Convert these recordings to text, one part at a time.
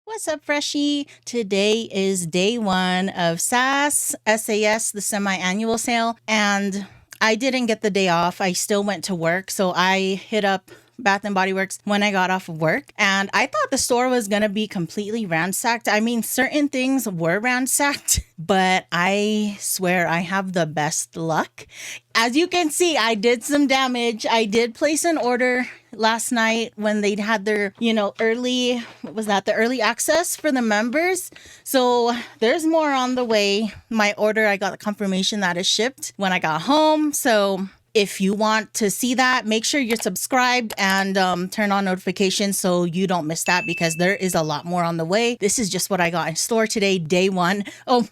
What's up, Freshie? Today is day one of SAS, the semi annual sale, and I didn't get the day off. I still went to work, so I hit up Bath and Body Works when I got off of work, and I thought the store was gonna be completely ransacked. I mean, certain things were ransacked, but I swear I have the best luck. As you can see, I did some damage. I did place an order last night when they had their, early, what was that, the early access for the members. So there's more on the way. My order, I got the confirmation that it shipped when I got home. So if you want to see that, make sure you're subscribed and turn on notifications so you don't miss that, because there is a lot more on the way. This is just what I got in store today, day one. Oh,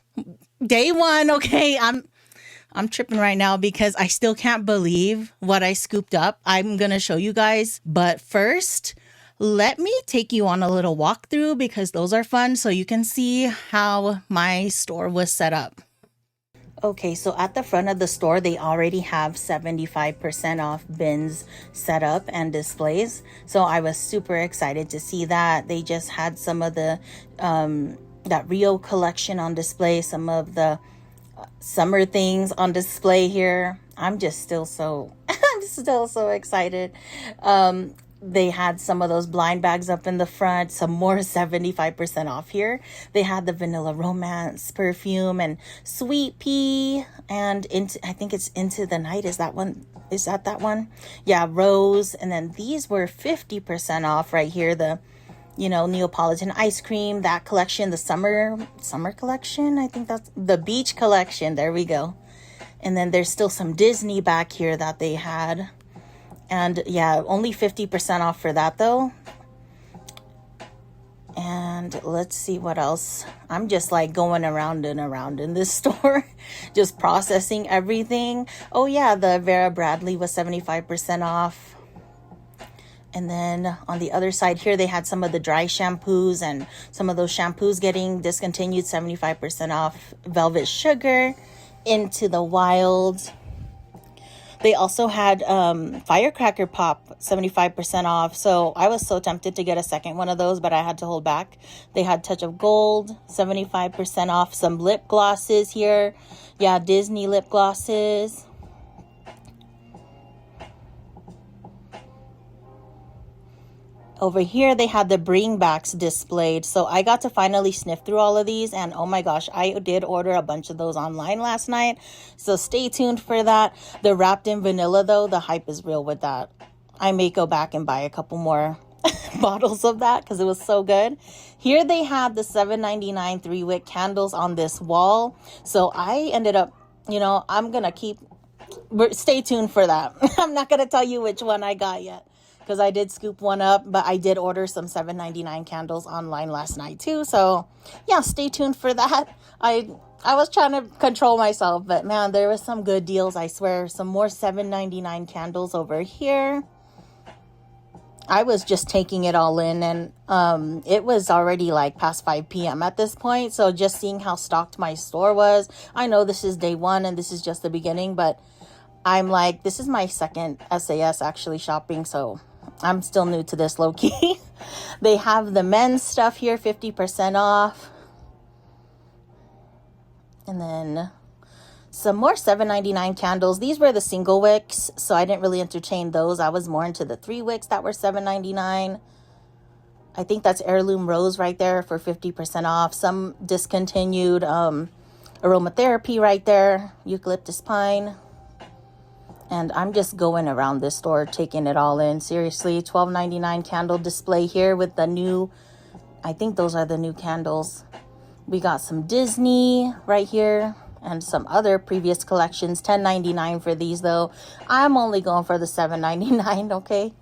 day one. Okay, I'm tripping right now because I still can't believe what I scooped up. I'm going to show you guys. But first, let me take you on a little walkthrough because those are fun so you can see how my store was set up. Okay, so at the front of the store, they already have 75% off bins set up and displays. So I was super excited to see that. They just had some of the, that Rio collection on display, some of the summer things on display here. I'm still so excited. They had some of those blind bags up in the front, some more 75% off here. They had the Vanilla Romance perfume and Sweet Pea, and I think it's Into the Night. Is that that one? Yeah, Rose. And then these were 50% off right here. The Neapolitan ice cream, that collection, the summer collection. I think that's the beach collection. There we go. And then there's still some Disney back here that they had. And yeah, only 50% off for that though. And let's see what else. I'm just like going around and around in this store, just processing everything. Oh yeah, the Vera Bradley was 75% off. And then on the other side here, they had some of the dry shampoos and some of those shampoos getting discontinued, 75% off. Velvet Sugar, Into the Wild. They also had Firecracker Pop, 75% off. So I was so tempted to get a second one of those, but I had to hold back. They had Touch of Gold, 75% off. Some lip glosses here. Yeah, Disney lip glosses. Over here, they had the bringbacks displayed. So I got to finally sniff through all of these. And oh my gosh, I did order a bunch of those online last night. So stay tuned for that. The Wrapped in Vanilla, though, the hype is real with that. I may go back and buy a couple more bottles of that because it was so good. Here they had the $7.99 3-wick candles on this wall. So I ended up, I'm going to stay tuned for that. I'm not going to tell you which one I got yet, because I did scoop one up, but I did order some $7.99 candles online last night too. So yeah, stay tuned for that. I was trying to control myself, but man, there was some good deals. I swear, some more $7.99 candles over here. I was just taking it all in, and it was already like past 5 p.m. at this point. So just seeing how stocked my store was. I know this is day one and this is just the beginning, but I'm like, this is my second SAS actually shopping, so I'm still new to this, low-key. They have the men's stuff here, 50% off. And then some more $7.99 candles. These were the single wicks, so I didn't really entertain those. I was more into the 3 wicks that were $7.99. I think that's Heirloom Rose right there for 50% off. Some discontinued aromatherapy right there, Eucalyptus Pine. And I'm just going around this store, taking it all in. Seriously, $12.99 candle display here with the new, I think those are the new candles. We got some Disney right here and some other previous collections. $10.99 for these though. I'm only going for the $7.99, okay?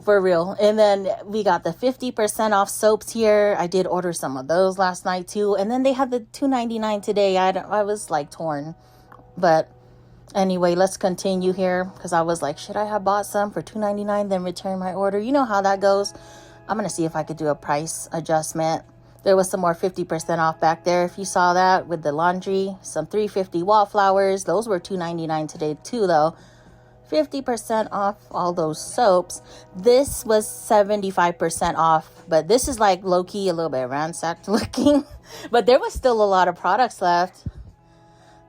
For real. And then we got the 50% off soaps here. I did order some of those last night too. And then they had the $2.99 today. I was like torn, but anyway, let's continue here because I was like, should I have bought some for $2.99 then return my order? You know how that goes. I'm going to see if I could do a price adjustment. There was some more 50% off back there. If you saw that with the laundry, some $3.50 wallflowers. Those were $2.99 today too, though. 50% off all those soaps. This was 75% off, but this is like low-key a little bit ransacked looking. But there was still a lot of products left.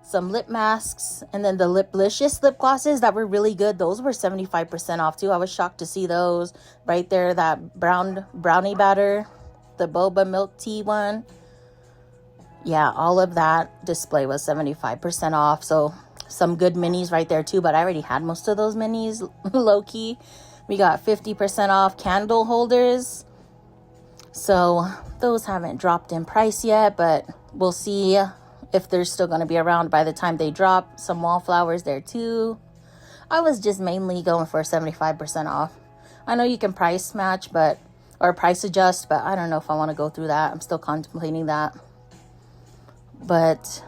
Some lip masks, and then the Liplicious lip glosses that were really good. Those were 75% off too. I was shocked to see those right there. That brownie batter, the boba milk tea one. Yeah, all of that display was 75% off. So some good minis right there too, but I already had most of those minis low-key. We got 50% off candle holders. So those haven't dropped in price yet, but we'll see if they're still going to be around by the time they drop. Some wallflowers there too. I was just mainly going for 75% off. I know you can price match, or price adjust, but I don't know if I want to go through that. I'm still contemplating that. But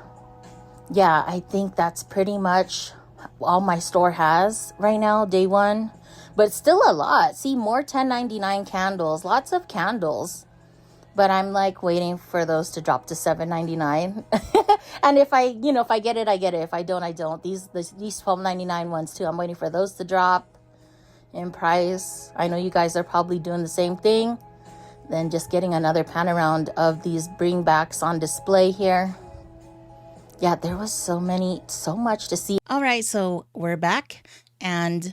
yeah, I think that's pretty much all my store has right now, day one. But still a lot. See, more $10.99 candles, lots of candles. But I'm like waiting for those to drop to $7.99. And if I get it, I get it. If I don't, I don't. These $12.99 ones too, I'm waiting for those to drop in price. I know you guys are probably doing the same thing. Then just getting another pan around of these bringbacks on display here. Yeah, there was so much to see. All right, so we're back, and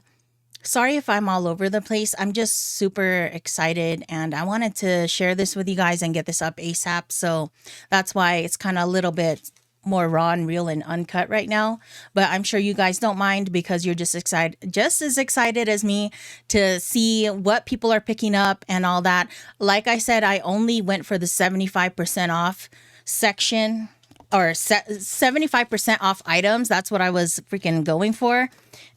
sorry if I'm all over the place. I'm just super excited, and I wanted to share this with you guys and get this up ASAP. So that's why it's kind of a little bit more raw and real and uncut right now. But I'm sure you guys don't mind because you're just as excited as me to see what people are picking up and all that. Like I said, I only went for the 75% off section, or 75% off items. That's what I was freaking going for.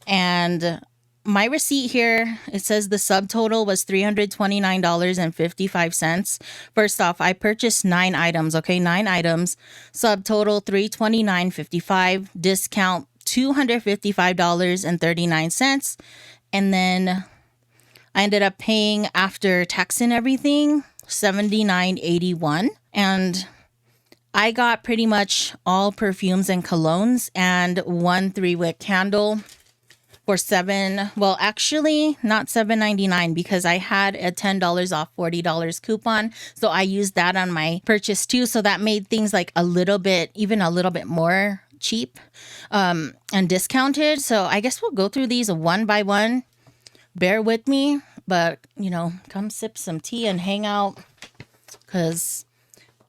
And my receipt here, it says the subtotal was $329.55. First off, I purchased 9 items, okay? 9 items. Subtotal $329.55. Discount $255.39. And then I ended up paying, after tax and everything, $79.81. And I got pretty much all perfumes and colognes and 1 3-wick candle for actually not $7.99, because I had a $10 off $40 coupon. So I used that on my purchase too. So that made things like even a little bit more cheap and discounted. So I guess we'll go through these one by one. Bear with me, but come sip some tea and hang out, because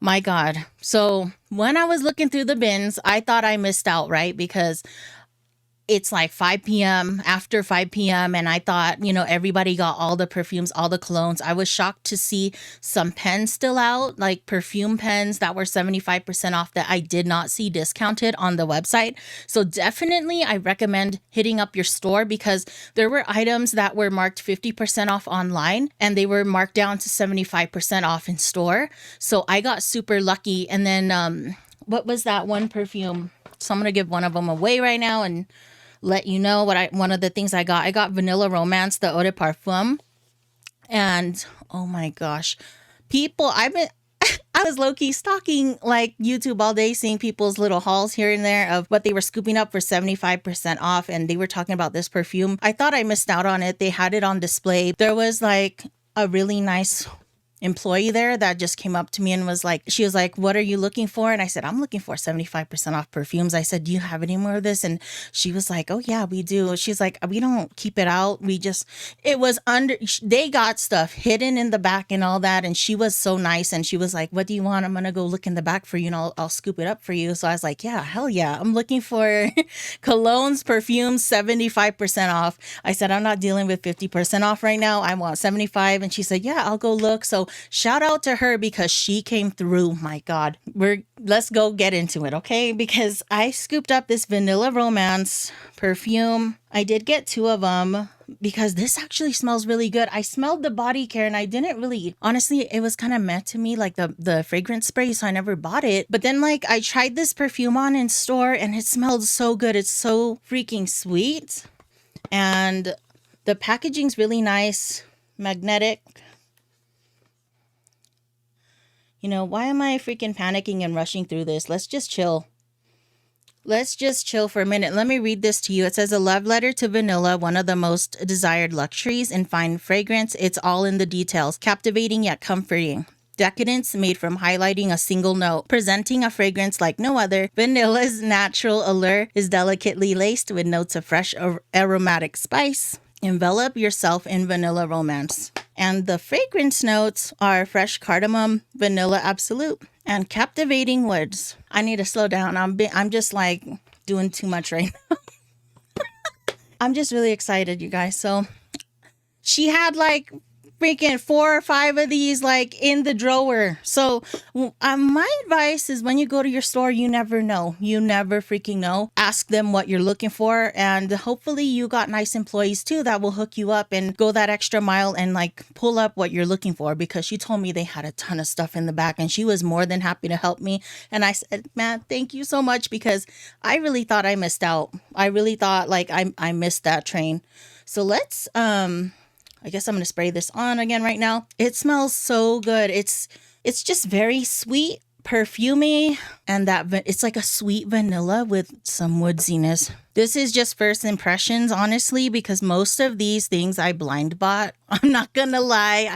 my God. So when I was looking through the bins, I thought I missed out, right? Because it's like 5 p.m., after 5 p.m. And I thought, everybody got all the perfumes, all the colognes. I was shocked to see some pens still out, like perfume pens that were 75% off that I did not see discounted on the website. So definitely I recommend hitting up your store, because there were items that were marked 50% off online and they were marked down to 75% off in store. So I got super lucky. And then what was that one perfume? So I'm going to give one of them away right now and let you know one of the things I got. I got Vanilla Romance, the Eau de Parfum. And oh my gosh, people, I was low-key stalking like YouTube all day, seeing people's little hauls here and there of what they were scooping up for 75% off. And they were talking about this perfume. I thought I missed out on it. They had it on display. There was like a really nice employee there that just came up to me and she was like, what are you looking for? And I said, I'm looking for 75% off perfumes. I said, do you have any more of this? And she was like, oh yeah, we do. She's like, we don't keep it out. They got stuff hidden in the back and all that. And she was so nice. And she was like, what do you want? I'm going to go look in the back for you and I'll scoop it up for you. So I was like, yeah, hell yeah. I'm looking for colognes, perfumes, 75% off. I said, I'm not dealing with 50% off right now. I want 75. And she said, yeah, I'll go look. So shout out to her, because she came through. My God, let's go get into it, okay? Because I scooped up this Vanilla Romance perfume. I did get 2 of them because this actually smells really good. I smelled the body care and I didn't really, honestly, it was kind of meh to me, like the fragrance spray, so I never bought it. But then I tried this perfume on in store and it smelled so good. It's so freaking sweet. And the packaging's really nice, magnetic. Why am I freaking panicking and rushing through this? Let's just chill. Let's just chill for a minute. Let me read this to you. It says, a love letter to vanilla, one of the most desired luxuries in fine fragrance. It's all in the details, captivating yet comforting. Decadence made from highlighting a single note, presenting a fragrance like no other. Vanilla's natural allure is delicately laced with notes of fresh aromatic spice. Envelop yourself in vanilla romance. And the fragrance notes are fresh cardamom, vanilla absolute, and captivating woods. I need to slow down. I'm just like doing too much right now. I'm just really excited, you guys. So she had like freaking 4 or 5 of these like in the drawer. So my advice is when you go to your store, you never know. You never freaking know. Ask them what you're looking for, and hopefully you got nice employees too that will hook you up and go that extra mile and like pull up what you're looking for, because she told me they had a ton of stuff in the back and she was more than happy to help me. And I said, man, thank you so much, because I really thought I missed out. I really thought like I missed that train. So let's I guess I'm going to spray this on again right now. It smells so good. It's just very sweet, perfumey, and it's like a sweet vanilla with some woodsiness. This is just first impressions, honestly, because most of these things I blind bought. I'm not going to lie.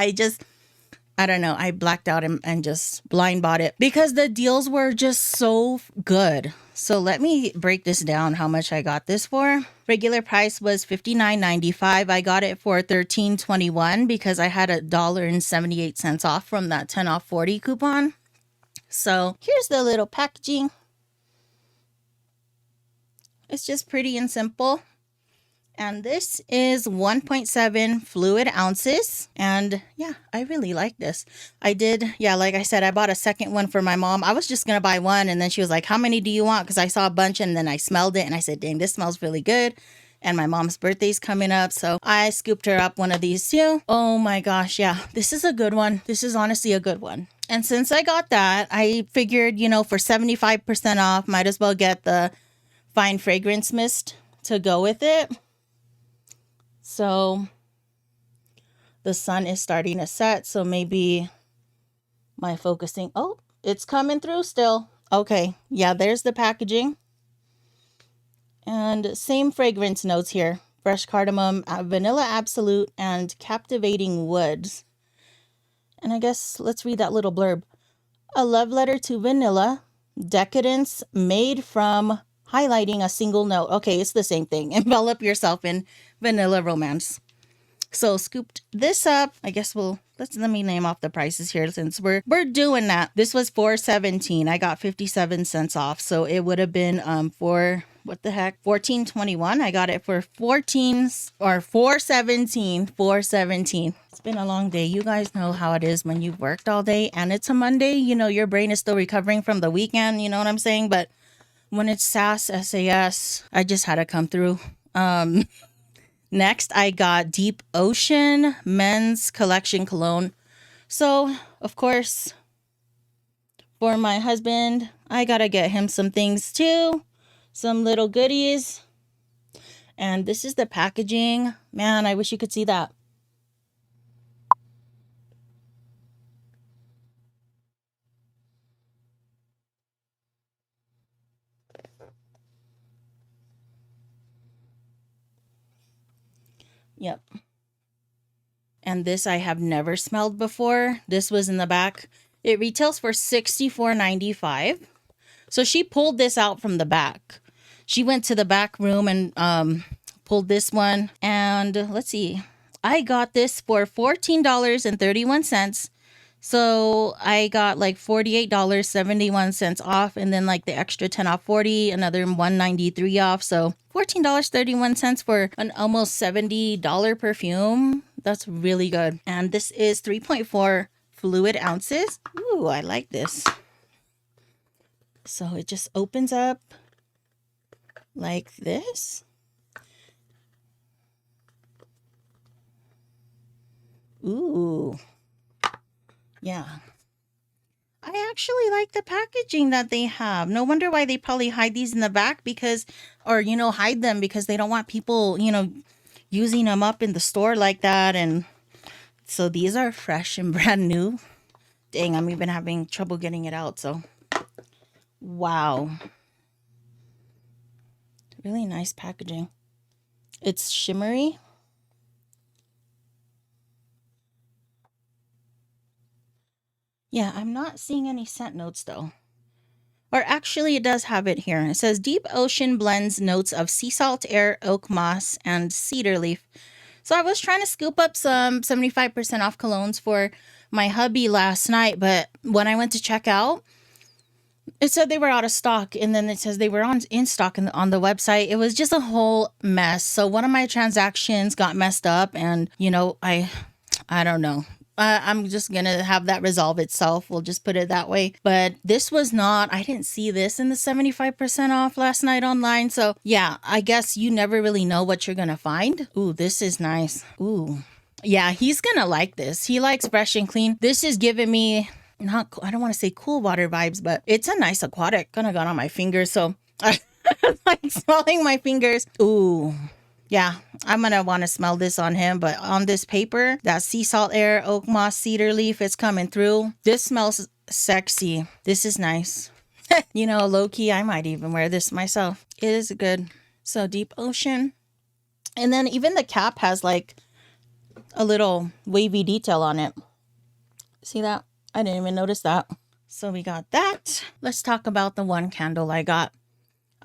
I don't know. I blacked out and just blind bought it because the deals were just so good. So let me break this down how much I got this for. Regular price was $59.95. I got it for $13.21 because I had $1.78 off from that 10 off 40 coupon. So here's the little packaging. It's just pretty and simple. And this is 1.7 fluid ounces. And yeah, I really like this. Like I said, I bought a second one for my mom. I was just going to buy one. And then she was like, how many do you want? Because I saw a bunch and then I smelled it and I said, dang, this smells really good. And my mom's birthday's coming up. So I scooped her up one of these too. Oh my gosh. Yeah, this is a good one. This is honestly a good one. And since I got that, I figured, for 75% off, might as well get the fine fragrance mist to go with it. So the sun is starting to set, so maybe my focusing, oh, it's coming through still. Okay, yeah, there's the packaging. And same fragrance notes here. Fresh cardamom, vanilla absolute, and captivating woods. And I guess let's read that little blurb. A love letter to vanilla, decadence made from highlighting a single note. Okay, it's the same thing. Envelop yourself in vanilla romance. So scooped this up. I guess let me name off the prices here since we're doing that. This was $4.17. I got 57 cents off. So it would have been $14.21. I got it for $4.17. It's been a long day. You guys know how it is when you've worked all day and it's a Monday. Your brain is still recovering from the weekend. You know what I'm saying? But when it's SAS, I just had to come through. Next, I got Deep Ocean Men's Collection Cologne. So, of course, for my husband, I gotta get him some things too. Some little goodies. And this is the packaging. Man, I wish you could see that. Yep. And this I have never smelled before. This was in the back. It retails for $64.95. So she pulled this out from the back. She went to the back room and pulled this one. And let's see. I got this for $14.31. So I got like $48.71 off, and then like the extra 10 off 40, another $193 off. So $14.31 for an almost $70 perfume. That's really good. And this is 3.4 fluid ounces. Ooh, I like this. So it just opens up like this. Ooh. Yeah. I actually like the packaging that they have. No wonder why they probably hide these in the back hide them because they don't want people, using them up in the store like that. And so these are fresh and brand new. Dang, I'm even having trouble getting it out. So, wow. Really nice packaging. It's shimmery. Yeah, I'm not seeing any scent notes though. Or actually, it does have it here. It says Deep Ocean blends notes of sea salt, air, oak moss, and cedar leaf. So I was trying to scoop up some 75% off colognes for my hubby last night, but when I went to check out, it said they were out of stock, and then it says they were in stock on the website. It was just a whole mess. So one of my transactions got messed up, and I don't know. I'm just gonna have that resolve itself. We'll just put it that way. But this was not. I didn't see this in the 75% off last night online. So yeah, I guess you never really know what you're gonna find. Ooh, this is nice. Ooh, yeah, he's gonna like this. He likes fresh and clean. This is giving me not. I don't want to say cool water vibes, but it's a nice aquatic. Kind of got on my fingers, so I like smelling my fingers. Ooh. Yeah, I'm going to want to smell this on him, but on this paper, that sea salt air, oak moss, cedar leaf is coming through. This smells sexy. This is nice. Low key, I might even wear this myself. It is good. So Deep Ocean. And then even the cap has like a little wavy detail on it. See that? I didn't even notice that. So we got that. Let's talk about the one candle I got.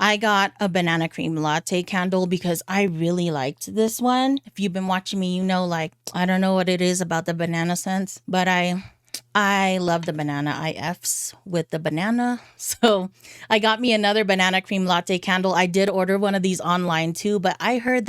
I got a banana cream latte candle because I really liked this one. If you've been watching me, I don't know what it is about the banana scents, but I love the banana IFs with the banana. So I got me another banana cream latte candle. I did order one of these online too, but I've heard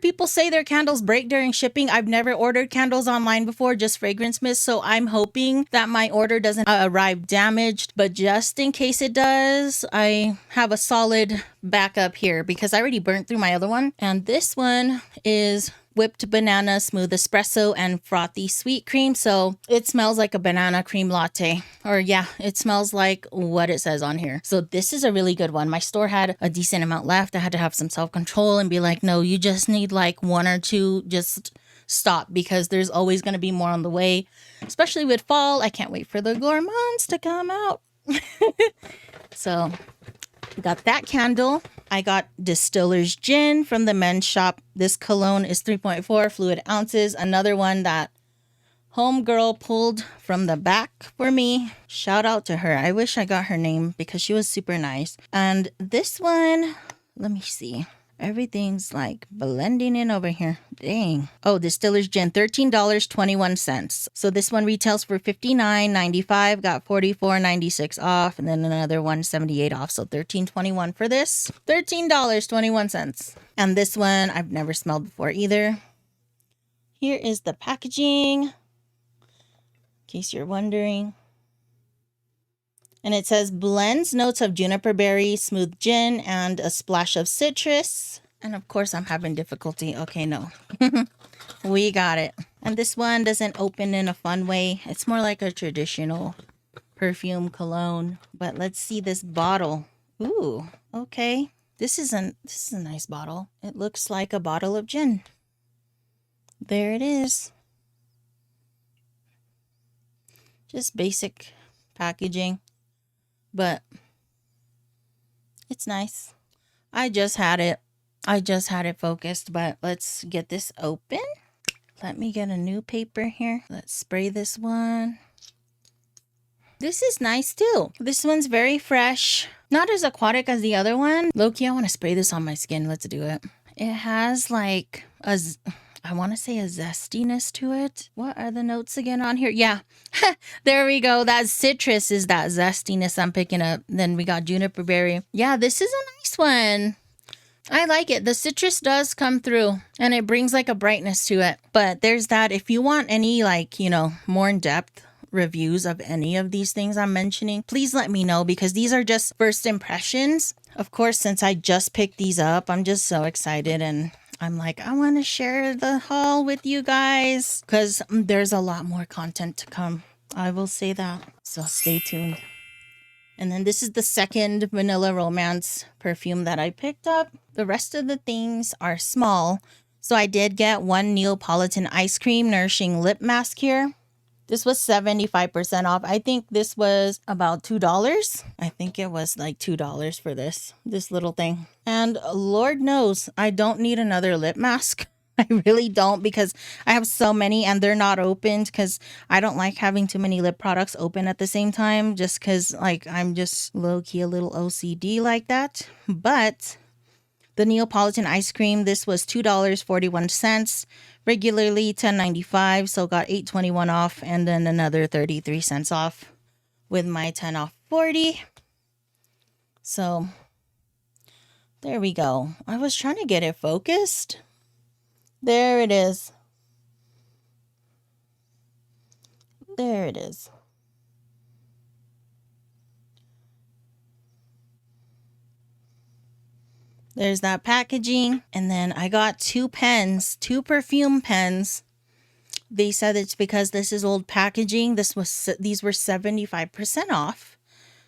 people say their candles break during shipping. I've never ordered candles online before, just fragrance mist. So I'm hoping that my order doesn't arrive damaged, but just in case it does, I have a solid backup here because I already burnt through my other one. And this one is whipped banana, smooth espresso, and frothy sweet cream. So it smells like a banana cream latte. Or yeah, it smells like what it says on here. So this is a really good one. My store had a decent amount left. I had to have some self-control and be like, no, you just need like one or two. Just stop because there's always going to be more on the way. Especially with fall. I can't wait for the gourmands to come out. So got that candle. I got Distiller's Gin from the men's shop. This cologne is 3.4 fluid ounces. Another one that homegirl pulled from the back for me. Shout out to her. I wish I got her name because she was super nice. And this one, let me see. Everything's like blending in over here. Dang. Oh, Distiller's Gin, $13.21. So this one retails for $59.95. Got $44.96 off, and then another $178 off. So $13.21 for this. $13.21. And this one I've never smelled before either. Here is the packaging, in case you're wondering. And it says blends notes of juniper berry, smooth gin, and a splash of citrus. And of course, I'm having difficulty. Okay, no. We got it. And this one doesn't open in a fun way. It's more like a traditional perfume cologne. But let's see this bottle. Ooh, okay. This is a nice bottle. It looks like a bottle of gin. There it is. Just basic packaging. But it's nice. I just had it focused, but let's get this open. Let me get a new paper here. Let's spray this one. This is nice too. This one's very fresh. Not as aquatic as the other one. Low-key, I want to spray this on my skin. Let's do it. It has like I want to say a zestiness to it. What are the notes again on here? Yeah, there we go. That citrus is that zestiness I'm picking up. Then we got juniper berry. Yeah, this is a nice one. I like it. The citrus does come through and it brings like a brightness to it. But there's that. If you want any more in-depth reviews of any of these things I'm mentioning, please let me know because these are just first impressions. Of course, since I just picked these up, I'm just so excited and I'm like, I want to share the haul with you guys because there's a lot more content to come. I will say that. So stay tuned. And then this is the second Vanilla Romance perfume that I picked up. The rest of the things are small. So I did get one Neapolitan ice cream nourishing lip mask here. This was 75% off. I think this was about $2. I think it was like $2 for this little thing. And Lord knows I don't need another lip mask. I really don't, because I have so many and they're not opened, because I don't like having too many lip products open at the same time, just because like I'm just low-key a little OCD like that. But the Neapolitan ice cream, this was $2.41. Regularly $10.95, so got $8.21 off, and then another 33 cents off with my 10 off 40. So there we go. I was trying to get it focused. There it is. There it is. There's that packaging. And then I got two pens, two perfume pens. They said it's because this is old packaging. These were 75% off.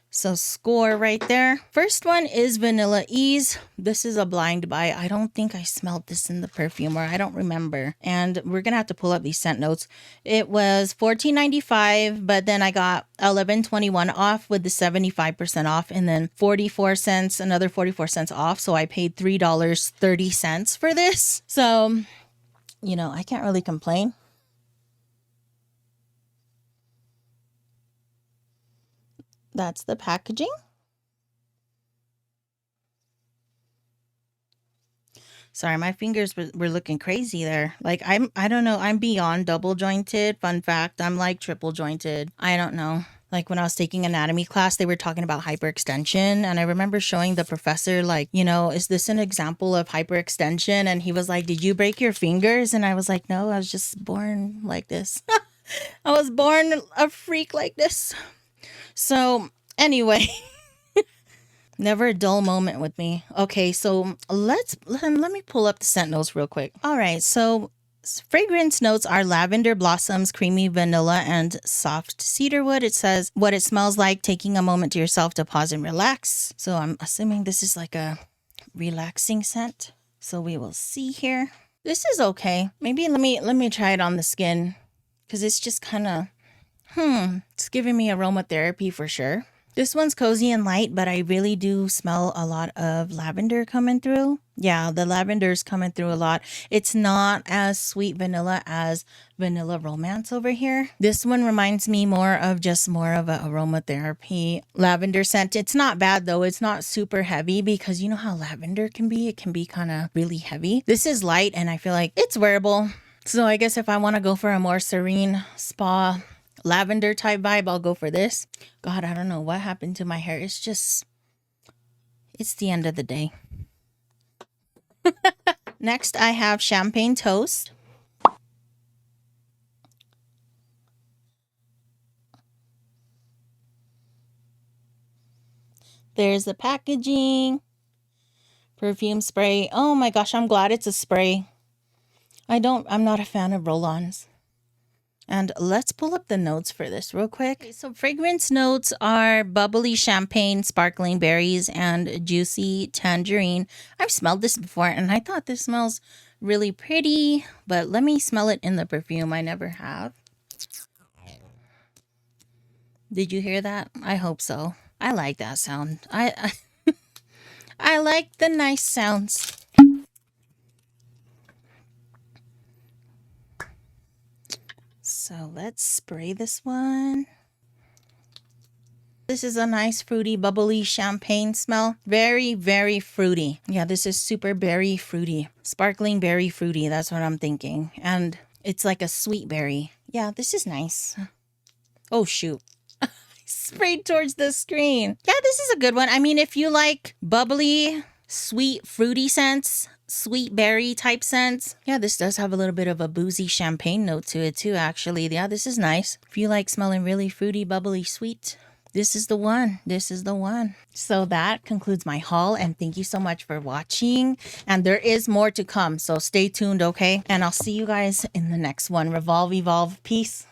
So score right there. First one is Vanilla Ease. This is a blind buy. I don't think I smelled this in the perfume, or I don't remember. And we're going to have to pull up these scent notes. It was $14.95, but then I got $11.21 off with the 75% off, and then 44 cents, another 44 cents off. So I paid $3.30 for this. So, you know, I can't really complain. That's the packaging. Sorry, my fingers were looking crazy there. Like I don't know, I'm beyond double jointed. Fun fact, I'm like triple jointed. I don't know. Like when I was taking anatomy class, they were talking about hyperextension. And I remember showing the professor, like, you know, is this an example of hyperextension? And he was like, did you break your fingers? And I was like, no, I was just born like this. I was born a freak like this. So anyway, never a dull moment with me. Okay, so let me pull up the scent notes real quick. All right, so fragrance notes are lavender blossoms, creamy vanilla, and soft cedarwood. It says what it smells like, taking a moment to yourself to pause and relax. So I'm assuming this is like a relaxing scent. So we will see here. This is okay. Maybe let me try it on the skin, because it's just kind of it's giving me aromatherapy for sure. This one's cozy and light, but I really do smell a lot of lavender coming through. Yeah, the lavender's coming through a lot. It's not as sweet vanilla as Vanilla Romance over here. This one reminds me more of an aromatherapy lavender scent. It's not bad though. It's not super heavy, because you know how lavender can be. It can be kind of really heavy. This is light and I feel like it's wearable. So I guess if I want to go for a more serene spa lavender type vibe, I'll go for this. God, I don't know what happened to my hair. It's the end of the day. Next, I have Champagne Toast. There's the packaging. Perfume spray. Oh my gosh, I'm glad it's a spray. I'm not a fan of roll-ons. And let's pull up the notes for this real quick. Okay, so fragrance notes are bubbly champagne, sparkling berries, and juicy tangerine. I've smelled this before and I thought this smells really pretty, but let me smell it in the perfume. I never have. Did you hear that? I hope so. I like that sound. I like the nice sounds. So let's spray this one. This is a nice fruity, bubbly champagne smell. Very, very fruity. Yeah, this is super berry fruity. Sparkling berry fruity, that's what I'm thinking. And it's like a sweet berry. Yeah, this is nice. Oh, shoot. I sprayed towards the screen. Yeah, this is a good one. I mean, if you like bubbly, sweet, fruity scents, sweet berry type scents. Yeah, this does have a little bit of a boozy champagne note to it too, actually. Yeah, this is nice. If you like smelling really fruity, bubbly, sweet, this is the one. This is the one. So that concludes my haul, and thank you so much for watching. And there is more to come, so stay tuned, okay? And I'll see you guys in the next one. Revolve, evolve, peace.